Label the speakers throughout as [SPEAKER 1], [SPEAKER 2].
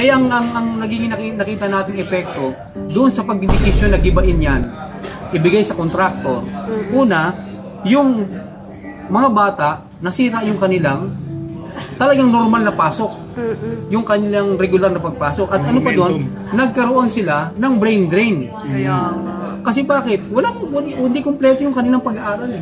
[SPEAKER 1] Kaya ang nagiging nakita nating epekto doon sa pagdidesisyon na gibain yan, ibigay sa kontraktor. Una, yung mga bata, nasira yung kanilang talagang normal na pasok. Yung kanilang regular na pagpasok. At ano pa doon, nagkaroon sila ng brain drain. Kasi bakit? Hindi kompleto yung kanilang pag-aaral eh.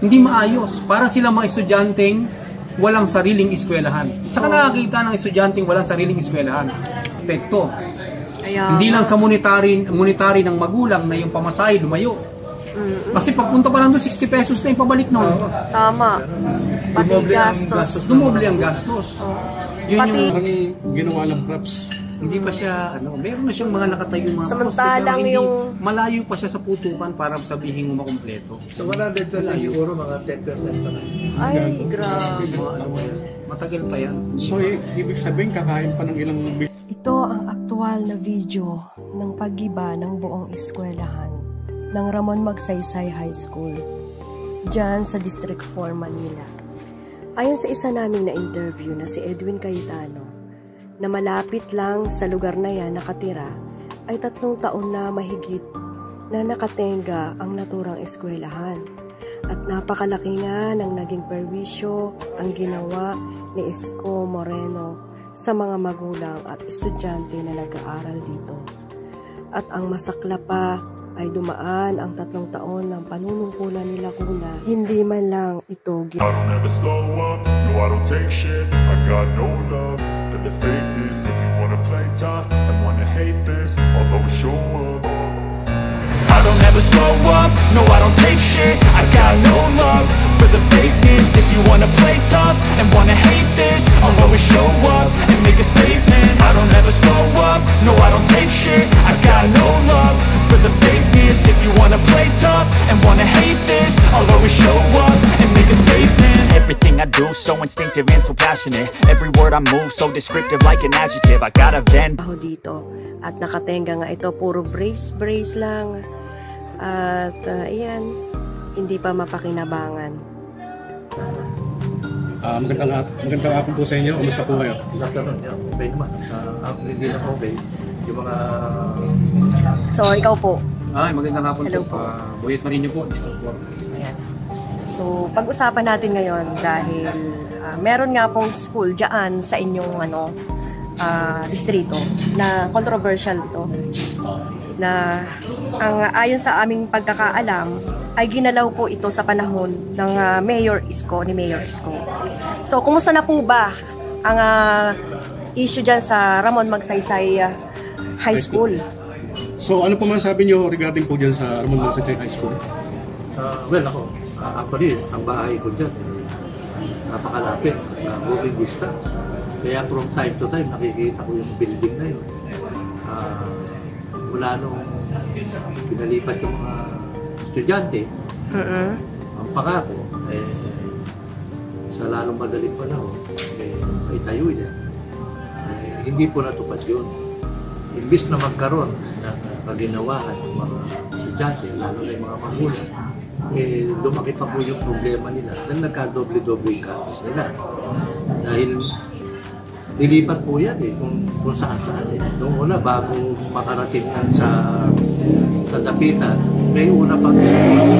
[SPEAKER 1] Hindi maayos. Para sila mga estudyanteng walang sariling eskwelahan. Saka nakakita ng estudyanteng walang sariling eskwelahan. Epekto. Hindi lang sa monetary ng magulang na yung pamasahe lumayo. Kasi pagpunta pa lang doon, 60 pesos na yung pabalik noon.
[SPEAKER 2] Tama. Pati gastos.
[SPEAKER 1] Dumoble ang gastos. Yun
[SPEAKER 3] yung ginawa ng props.
[SPEAKER 1] Hindi pa siya, meron na siyang mga nakatayo mga
[SPEAKER 2] samantalang yung
[SPEAKER 1] malayo pa siya sa putukan para sabihin mo makumpleto.
[SPEAKER 4] So 100% siguro mga 10% pa lang.
[SPEAKER 2] Ay, grabe.
[SPEAKER 1] Matagal pa yan.
[SPEAKER 3] So, ibig sabihin, kakain pa ng ilang...
[SPEAKER 5] Ito ang aktual na video ng paggiba ng buong eskwelahan ng Ramon Magsaysay High School dyan sa District 4, Manila. Ayon sa isa naming na-interview na si Edwin Cayetano, na malapit lang sa lugar na yan nakatira, ay 3 taon na mahigit na nakatenga ang naturang eskwelahan. At napakalaki nga ng naging perwisyo ang ginawa ni Isko Moreno sa mga magulang at estudyante na nag-aaral dito. At ang masakla pa ay dumaan ang 3 taon ng panunungkulan nila kuna hindi man lang ito
[SPEAKER 6] I don't ever slow up, no I don't take shit. I got no love for the fakeness. If you wanna play tough and wanna hate this, I'll always show up. I don't ever slow up, no I don't take shit. I got no love for the fakeness. If you wanna play tough and wanna hate this, I'll always show up and make a statement. I don't ever slow up, no I don't take shit. I got no love for the fakeness. If you wanna play tough and wanna hate this, I'll always show up and make a statement. Everything I do so instinctive and so passionate. Every word I move so descriptive like an adjective. I got a vent
[SPEAKER 5] dito at nakatenga nga ito puro brace lang. At ayan, hindi pa mapakinabangan.
[SPEAKER 3] Magandang hapon po sa inyo. Kumusta po kayo?
[SPEAKER 4] Okay naman. Hindi na okay. Yung mga...
[SPEAKER 5] So, ikaw po.
[SPEAKER 1] Magandang hapon
[SPEAKER 5] Hello
[SPEAKER 1] po. Boyet Marino po, District 4.
[SPEAKER 5] Ayan. So, pag-usapan natin ngayon dahil meron nga pong school dyan sa inyong distrito na controversial ito. Na ang ayon sa aming pagkakaalam ay ginalaw po ito sa panahon ng Mayor Isko. So, kumusta na po ba ang issue dyan sa Ramon Magsaysay High School?
[SPEAKER 3] So, ano po man sabi nyo regarding po dyan sa Ramon Magsaysay High School?
[SPEAKER 4] Well, ako, actually, ang bahay ko dyan, napakalapit, walking distance. Kaya from time to time, nakikita ko yung building na yun. Mula nung pinalipat yung mga estudyante, ang pangako, sa lalong madaling panahon, ay tayo yan. Hindi po natupad yun. Imbis na magkaroon ng paginawahan ng mga estudyante, lalo na yung mga magulang, lumaki pa po yung problema nila dahil nagka-doble-doble cash nila. Dahil nilipat po yan kung saan-saan Noong una, bago makarating yan sa Dapitan, may una pang school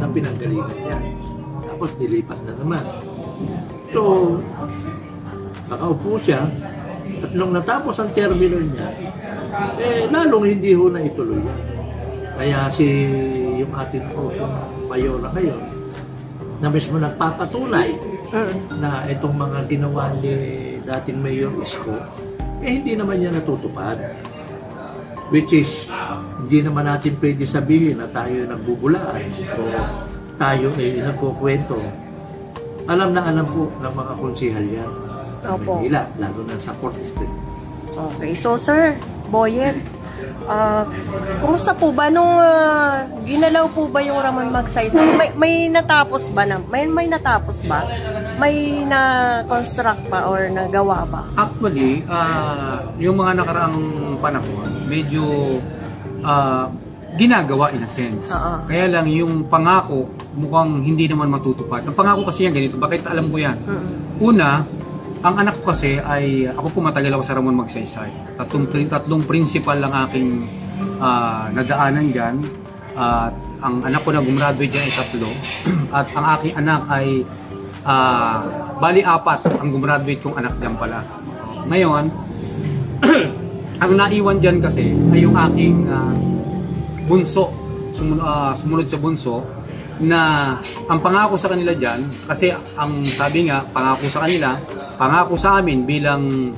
[SPEAKER 4] na pinanggalingan yan. Tapos nilipat na naman. So, nakaupo siya at nung natapos ang terminal niya, lalong hindi ho na ituloy yan. Kaya yung atin po, yung mayor na ngayon, na mismo nagpapatunay na itong mga ginawa ni dating Mayor Isko, hindi naman niya natutupad. Which is, hindi naman natin pwede sabihin na tayo nagbubulaan o tayo nagkukwento. Alam na alam po ng mga konsihal yan. Manila, lalo na sa 4th District.
[SPEAKER 5] Okay, so Sir Boyet, kumusta po ba nung ginalaw po ba yung Ramon Magsaysay? May natapos ba na? May natapos ba? May na-construct pa or nagawa ba?
[SPEAKER 1] Actually, yung mga nakaraang panahon, medyo ginagawa in a sense. Kaya lang yung pangako mukhang hindi naman matutupad. Ang pangako kasi yan ganito, bakit alam ko yan? Una, Ang anak ko kasi ay, ako po matagal ako sa Ramon Magsaysay. Tatlong principal lang aking nadaanan dyan. At ang anak ko na gumraduate dyan ay 3. At ang aking anak ay bali 4 ang gumraduate kong anak dyan pala. Ngayon, ang naiwan dyan kasi ay yung aking bunso, sumunod sa bunso, na ang pangako sa kanila dyan, kasi ang sabi nga, pangako sa kanila, pangako sa amin bilang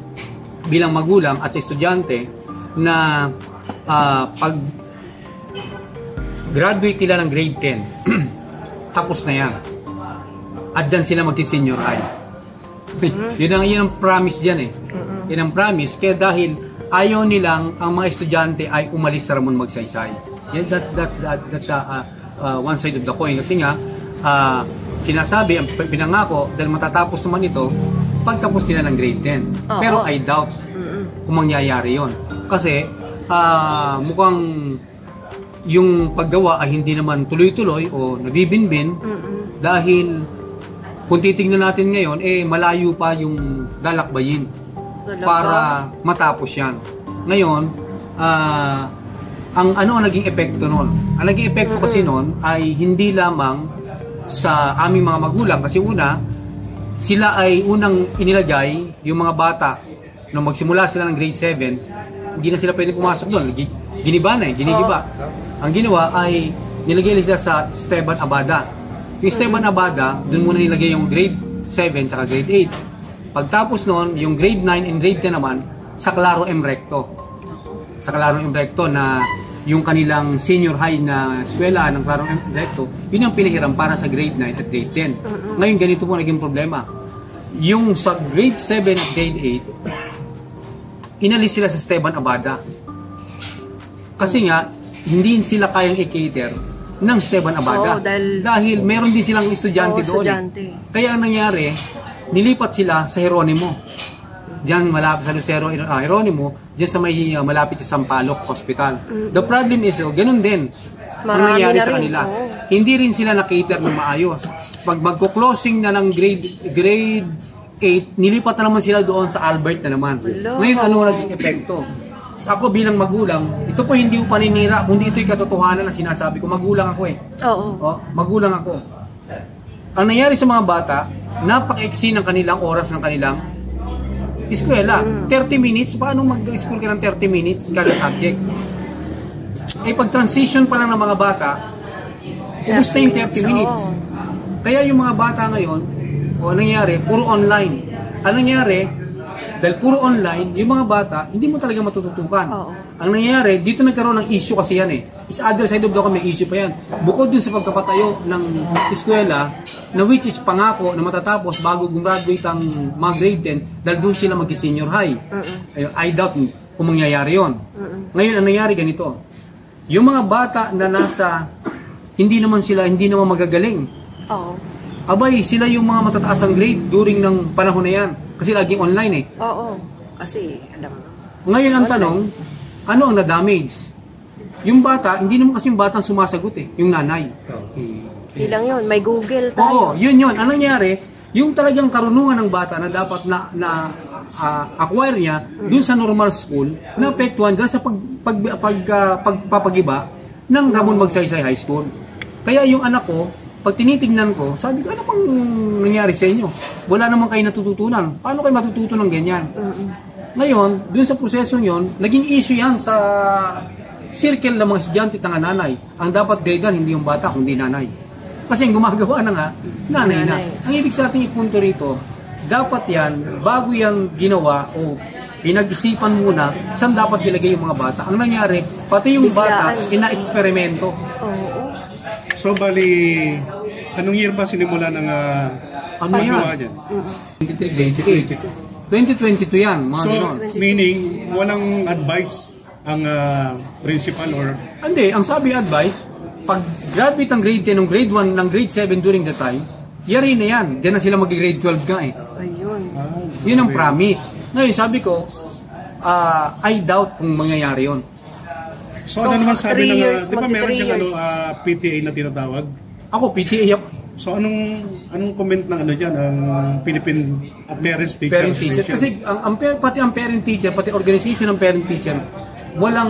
[SPEAKER 1] magulang at sa estudyante, na pag graduate nila ng grade 10, tapos na yan. At dyan sila magsi-senior high. Yun ang promise dyan eh. Yun ang promise. Kaya dahil ayaw nilang ang mga estudyante ay umalis sa Ramon Magsaysay. That's one side of the coin. Kasi nga, sinasabi, ang pinangako, dahil matatapos naman ito, pagtapos nila ng grade 10. Pero I doubt kung mangyayari yon. Kasi, mukhang yung paggawa ay hindi naman tuloy-tuloy o nabibinbin dahil kung titignan natin ngayon, malayo pa yung lalakbayin para matapos yan. Ngayon, ang naging epekto nun? Ang naging epekto kasi nun ay hindi lamang sa aming mga magulang kasi una, sila ay unang inilagay yung mga bata nung magsimula sila ng grade 7, hindi na sila pwede pumasok doon. Giniba. Ang ginawa ay nilagay sila sa Esteban Abada. Yung Esteban Abada, doon muna nilagay yung grade 7 tsaka grade 8. Pagtapos noon, yung grade 9 and grade 10 naman, sa Claro M. Recto. Sa Claro M. Recto na yung kanilang senior high na eskwela ng Claro M. Recto, yun ang pinahiram para sa grade 9 at grade 10. Ngayon, ganito po naging problema. Yung sa grade 7 at grade 8, inalis sila sa Esteban Abada. Kasi nga, hindi sila kayang i-cater ng Esteban Abada. Dahil meron din silang estudyante doon. Kaya ang nangyari, nilipat sila sa Jeronimo. Diyan malapit sa Lucero, Jeronimo, diyan sa may malapit sa Sampaloc Hospital. The problem is, ganun din ang nangyari sa kanila. Hindi rin sila na-cater ng maayos. Pag magko-closing na ng grade 8, nilipat na naman sila doon sa Albert na naman. Ngayon, ano naging epekto? Ako bilang magulang, ito po hindi ko paninira, kundi ito'y katotohanan na sinasabi ko. Magulang ako eh. Magulang ako. Ang nangyari sa mga bata, napaka-eksi ng kanilang oras ng kanilang eskwela. 30 minutes, paano mag-school ka ng 30 minutes kada subject? Pag transition pa lang ng mga bata, ubus na yung 30 minutes. Kaya yung mga bata ngayon, anong nangyari? Puro online. Anong nangyari? Dahil puro online, yung mga bata, hindi mo talaga matututukan. Ang nangyayari, dito nagkaroon ng issue kasi yan eh. Is other side of the coin, may issue pa yan. Bukod dun sa pagkapatayo ng eskwela, na which is pangako na matatapos bago gumraduate ang mga grade 10, dahil dun sila mag-senior high. I doubt kung mangyayari yun. Ngayon, ang nangyayari ganito. Yung mga bata na nasa, hindi naman magagaling. Abay, sila yung mga matataas ang grade during ng panahon na yan. Kasi laging online eh.
[SPEAKER 2] Kasi, alam mo.
[SPEAKER 1] Ngayon ang tanong, ano ang na-damage? Yung bata, hindi naman kasi yung batang sumasagot eh. Yung nanay.
[SPEAKER 2] Ilang yun, may Google tayo.
[SPEAKER 1] Yun. Ano nangyari? Yung talagang karunungan ng bata na dapat acquire niya dun sa normal school, naapektuhan dahil sa pagpapagiba ng Ramon Magsaysay High School. Kaya yung anak ko, pag tinitignan ko, sabi ko, ano bang nangyari sa inyo? Wala naman kayo natututunan. Paano kayo matututunan ng ganyan? Ngayon, dun sa prosesong yon, naging issue yan sa circle ng mga estudyante at ng nanay. Ang dapat gradean, hindi yung bata, kundi nanay. Kasi yung gumagawa na nga, nanay na. Ang ibig sa ating ipunto rito, dapat yan, bago yan ginawa o pinag-isipan muna, saan dapat ilagay yung mga bata. Ang nangyari, pati yung bata, ina-eksperimento.
[SPEAKER 3] So, bali, anong year ba sinimula ng paggawa niyan?
[SPEAKER 1] 2022 yan, mga
[SPEAKER 3] so,
[SPEAKER 1] ganon.
[SPEAKER 3] Meaning, walang advice ang principal or...
[SPEAKER 1] Hindi, ang sabi advice, pag graduate ng grade 10, ng grade 1, ng grade 7 during the time, yari na yan. Diyan na sila mag-grade 12 nga eh. Yun ang promise. Ngayon, sabi ko, I doubt kung mangyayari yun.
[SPEAKER 3] So ano naman sabi ng, di ba meron siyang PTA na tinatawag?
[SPEAKER 1] Ako, PTA ako.
[SPEAKER 3] So anong comment ng ano diyan ang Philippine Parents Teacher
[SPEAKER 1] Parent teacher
[SPEAKER 3] Association?
[SPEAKER 1] kasi pati ang parent teacher, pati organization ng parent teacher, wala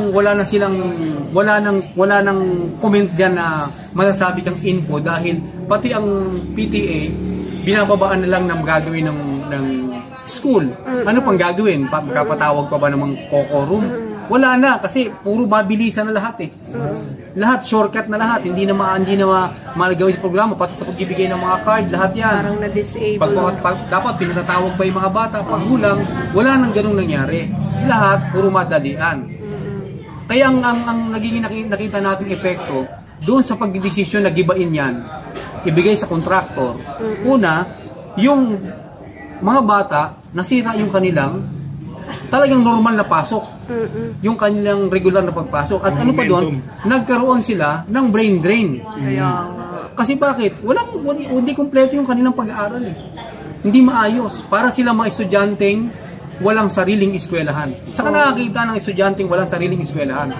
[SPEAKER 1] nang comment diyan na masasabi kang info dahil pati ang PTA binababaan na lang ng gagawin ng school. Ano pang gagawin? Kapatawag pa ba namang kokorum? Wala na kasi puro mabilisan na lahat eh. Lahat shortcut na lahat, hindi na magagawin yung programa pati sa pagbibigay ng mga card, lahat 'yan.
[SPEAKER 2] Parang na-disable.
[SPEAKER 1] Dapat pinatatawag pa yung mga bata, pagulang, wala nang ganung nangyari. Lahat puro madalian. Kaya ang naging nakita nating epekto doon sa pagdedesisyon na gibain 'yan, ibigay sa kontraktor. Una, yung mga bata nasira yung kanilang talagang normal na pasok. Yung kanilang regular na pagpasok. At ano pa doon, nagkaroon sila ng brain drain.
[SPEAKER 2] Kaya
[SPEAKER 1] Kasi bakit? Hindi kompleto yung kanilang pag-aaral eh. Hindi maayos. Para sila mga estudyanteng walang sariling eskwelahan. Saka nakakita ng estudyanteng walang sariling eskwelahan.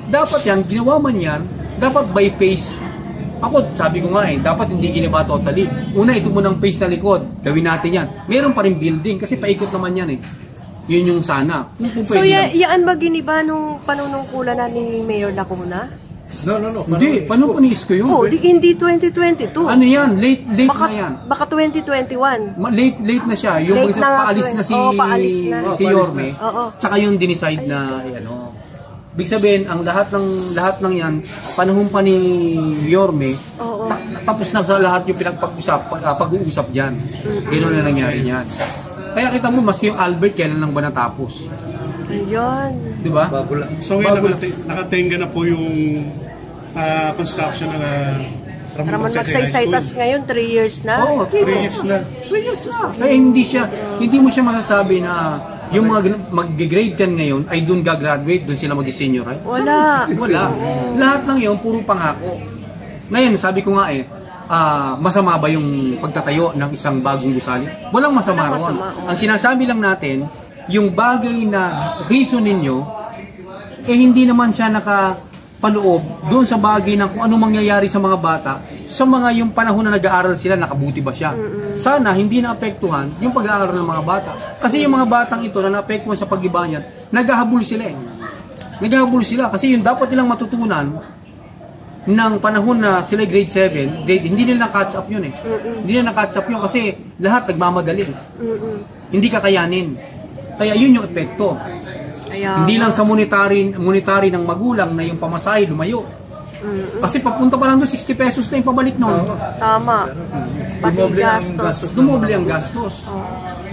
[SPEAKER 1] Dapat yan, ginawa man yan, dapat by phase. Ako, sabi ko nga eh, dapat hindi ginawa totally. Una, ito mo ng phase sa likod. Gawin natin yan. Meron pa rin building kasi paikot naman yan eh. Yun yung sana.
[SPEAKER 2] so, yaan ba giniba nung panunungkulan na ni Mayor Lacuna?
[SPEAKER 4] No.
[SPEAKER 1] Hindi, paano po ni-isko yun?
[SPEAKER 2] Oh, hindi 2022.
[SPEAKER 1] Ano yan? Late
[SPEAKER 2] Baka,
[SPEAKER 1] na yan.
[SPEAKER 2] Baka 2021.
[SPEAKER 1] Late na siya. Yung
[SPEAKER 2] Late na,
[SPEAKER 1] paalis na
[SPEAKER 2] paalis na.
[SPEAKER 1] si Yorme.
[SPEAKER 2] Oo.
[SPEAKER 1] Tsaka yung dinicide na ano. Ibig sabihin, ang lahat ng yan, panahon pa ni Yorme, tapos na sa lahat yung pag-uusap diyan. Ganoon na nangyari niyan. Kaya kita mo, maski yung Albert, kailan lang ba natapos?
[SPEAKER 2] Ayun.
[SPEAKER 1] Di ba?
[SPEAKER 3] So ngayon nakatenga na po yung construction ng
[SPEAKER 2] Ramon Magsaysay, tas ngayon 3 years na.
[SPEAKER 1] Oo,
[SPEAKER 3] 3 years na.
[SPEAKER 1] 3 years na. Kaya hindi mo siya masasabi na yung mga mag-grade 10 ngayon ay doon gagraduate, doon sila mag-senior, right?
[SPEAKER 2] Wala.
[SPEAKER 1] Lahat ng yun, puro pangako. Ngayon, sabi ko nga masama ba yung pagtatayo ng isang bagong gusali? Walang masama ron. Ang sinasabi lang natin, yung bagay na reason ninyo, hindi naman siya nakapaloob doon sa bagay na kung ano mangyayari sa mga bata, sa mga yung panahon na nag-aaral sila, nakabuti ba siya? Sana hindi naapektuhan yung pag-aaral ng mga bata. Kasi yung mga batang ito na naapektuhan sa pag-iba niyan, naghahabol sila eh. Naghahabol sila kasi yung dapat nilang matutunan ng panahon na sila grade 7, hindi nila na-catch up yun eh. Hindi nila na-catch up yun kasi lahat nagmamadali. Hindi kakayanin. Kaya yun yung epekto. Hindi lang sa monetary ng magulang na yung pamasahe lumayo. Kasi papunta pa lang doon 60 pesos na yung pabalik noon.
[SPEAKER 2] Tama. Pati gastos.
[SPEAKER 1] Dumoble ang gastos.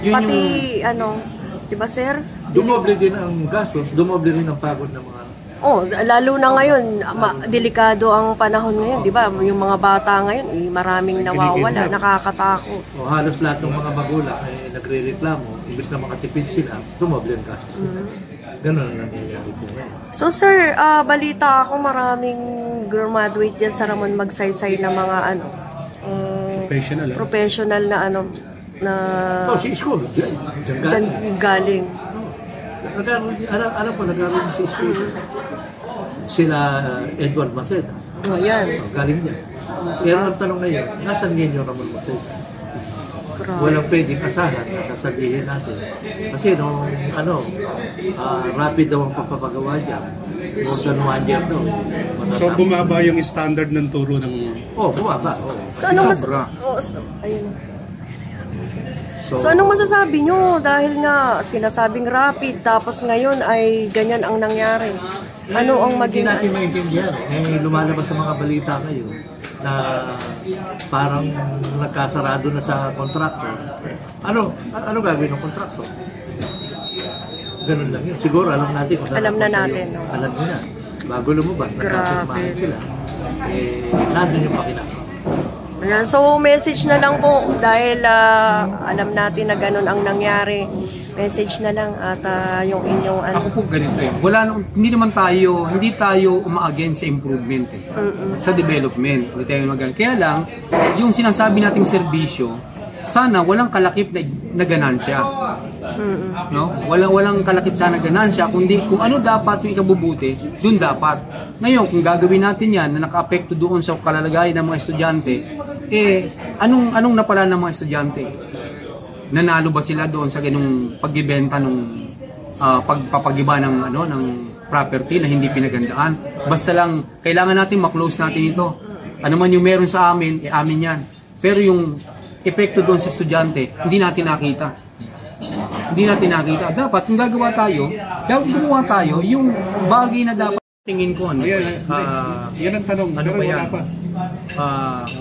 [SPEAKER 1] Yun
[SPEAKER 2] Pati
[SPEAKER 1] yung,
[SPEAKER 2] diba sir?
[SPEAKER 4] Dumoble din ang gastos, dumoble rin ang pagod ng mga
[SPEAKER 2] lalo na ngayon, delikado ang panahon ngayon, di ba? Yung mga bata ngayon, maraming nawawala, nakakatakot.
[SPEAKER 4] Halos lahat ng mga magulang ay nagre-reklamo, imbes na makatipid sila, dumoble ang gastos. Ganun ang nangyayari po ngayon.
[SPEAKER 2] So sir, balita ako maraming graduate dyan sa Ramon Magsaysay na mga professional na
[SPEAKER 4] si school,
[SPEAKER 2] dyan galing.
[SPEAKER 4] Alam ko, nag-aaral si school. Sila Edward Maceda.
[SPEAKER 2] Yan.
[SPEAKER 4] Galing niya. Pero ang tanong ngayon, nasan ngayon yung Ramon Magsaysay? Walang pwedeng asahan na sasabihin natin. Kasi rapid daw ang papapagawa dyan. More than 1 year daw.
[SPEAKER 3] So bumaba yung standard ng turo ng...
[SPEAKER 4] bumaba.
[SPEAKER 2] So anong So anong masasabi nyo? Dahil nga sinasabing rapid, tapos ngayon ay ganyan ang nangyari. Ano ang maging...
[SPEAKER 4] Hindi natin maintindihan. Lumalabas sa mga balita ngayon na parang nagkasarado na sa kontraktor. Ano gagawin ng kontraktor? Ganun lang yun. Siguro alam natin kung
[SPEAKER 2] alam na natin.
[SPEAKER 4] Alam nyo na. Bago lumabas, nagkasirmahan sila. Nandun yung pakinaka.
[SPEAKER 2] So message na lang po dahil alam natin na ganun ang nangyari. Message na lang at yung inyong
[SPEAKER 1] Ako po ganito eh. Hindi tayo uma-against sa improvement eh. Sa development. Hindi tayo mag-against. Kaya lang, yung sinasabi nating serbisyo, sana walang kalakip na ganansya. No? Walang kalakip sana ganansya, kundi kung ano dapat yung ikabubuti, dun dapat. Ngayon, kung gagawin natin yan na naka-apekto doon sa kalalagayan ng mga estudyante, anong napala ng mga estudyante? Nanalo ba sila doon sa ganung pagbibenta nung pagpapagiba ng ng property na hindi pinagandaan? Basta lang kailangan natin ma-close natin ito. Ano man yung meron sa amin, amin 'yan. Pero yung epekto doon sa estudyante, hindi natin nakita. Hindi natin nakita. Dapat kung gagawa tayo yung bagay na dapat tingin ko
[SPEAKER 3] Yan ang tanong,
[SPEAKER 1] ano
[SPEAKER 3] pero
[SPEAKER 1] ba
[SPEAKER 3] wala
[SPEAKER 1] yan?
[SPEAKER 3] pa.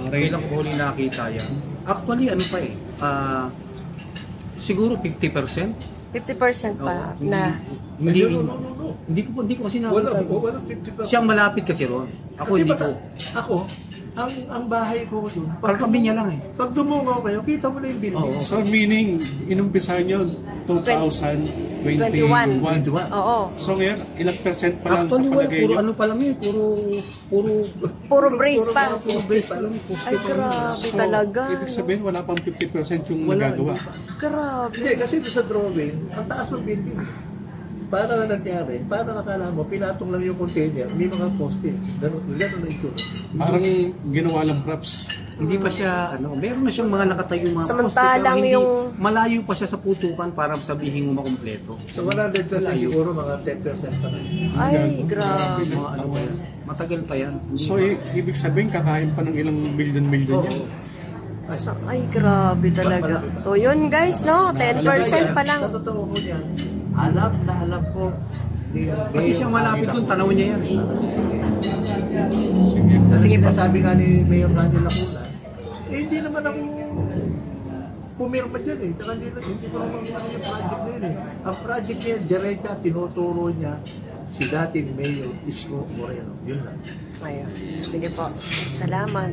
[SPEAKER 1] Kailang ko huli nakita yan. Actually, siguro 50%.
[SPEAKER 2] 50% pa
[SPEAKER 1] Oo,
[SPEAKER 2] na.
[SPEAKER 1] Hindi ko kasi
[SPEAKER 4] Wala,
[SPEAKER 1] nakita.
[SPEAKER 4] wala 50%.
[SPEAKER 1] Siyang malapit kasi ron. Ako
[SPEAKER 4] Kasi
[SPEAKER 1] hindi
[SPEAKER 4] baka,
[SPEAKER 1] ko.
[SPEAKER 4] ako, ang bahay ko doon.
[SPEAKER 1] Kalkabi niya lang eh.
[SPEAKER 4] Pag dumungaw kayo, kita mo na yung building.
[SPEAKER 1] Oo.
[SPEAKER 3] So meaning, inumpisahan nyo 2021.
[SPEAKER 2] 21. Oo.
[SPEAKER 3] So ngayon, ilang percent pa lang sa
[SPEAKER 1] Actually,
[SPEAKER 3] palagay
[SPEAKER 1] puro
[SPEAKER 3] nyo?
[SPEAKER 1] ano pa lang yun.
[SPEAKER 2] Puro brace pa.
[SPEAKER 1] Puro base pa lang.
[SPEAKER 2] Ay, grabe talaga.
[SPEAKER 3] Ibig sabihin, wala pang 50% yung
[SPEAKER 1] Wala,
[SPEAKER 3] nagagawa.
[SPEAKER 2] Grabe.
[SPEAKER 4] Hindi, kasi doon sa drawing, ang taas ng building. Para nga nangyari, parang akala mo, pinatong lang yung container, may mga poste. Ganun na itsura.
[SPEAKER 3] Parang ginawa lang props.
[SPEAKER 1] Hindi pa siya, meron na siyang mga nakatayong mga
[SPEAKER 2] Samantalang
[SPEAKER 1] poste, pero
[SPEAKER 2] yung-
[SPEAKER 1] malayo pa siya sa putukan para sabihin mo makumpleto.
[SPEAKER 4] So 100% siguro, mga 10% pa lang.
[SPEAKER 2] Ay, grabe.
[SPEAKER 1] Mga ano pa yan. Matagal pa yan. Hindi
[SPEAKER 3] So
[SPEAKER 1] pa.
[SPEAKER 3] ibig sabihin, kakain pa ng ilang million yan.
[SPEAKER 2] Ay, grabe talaga. So, yun guys, no? 10% pa lang.
[SPEAKER 4] Sa totoo ko yan, alam ko.
[SPEAKER 1] Kasi siyang malapit doon, tanaw niya yan.
[SPEAKER 4] Sige pa. Sabi nga ni Mayor Daniel Lacuna, hindi naman ako pumirma dyan eh. Tsaka hindi ko naman yung project na yun eh. Ang project niya, diretsa, tinuturo niya si dating Mayor Isko Moreno. Yun lang.
[SPEAKER 2] Ayun. Sige po. Salamat.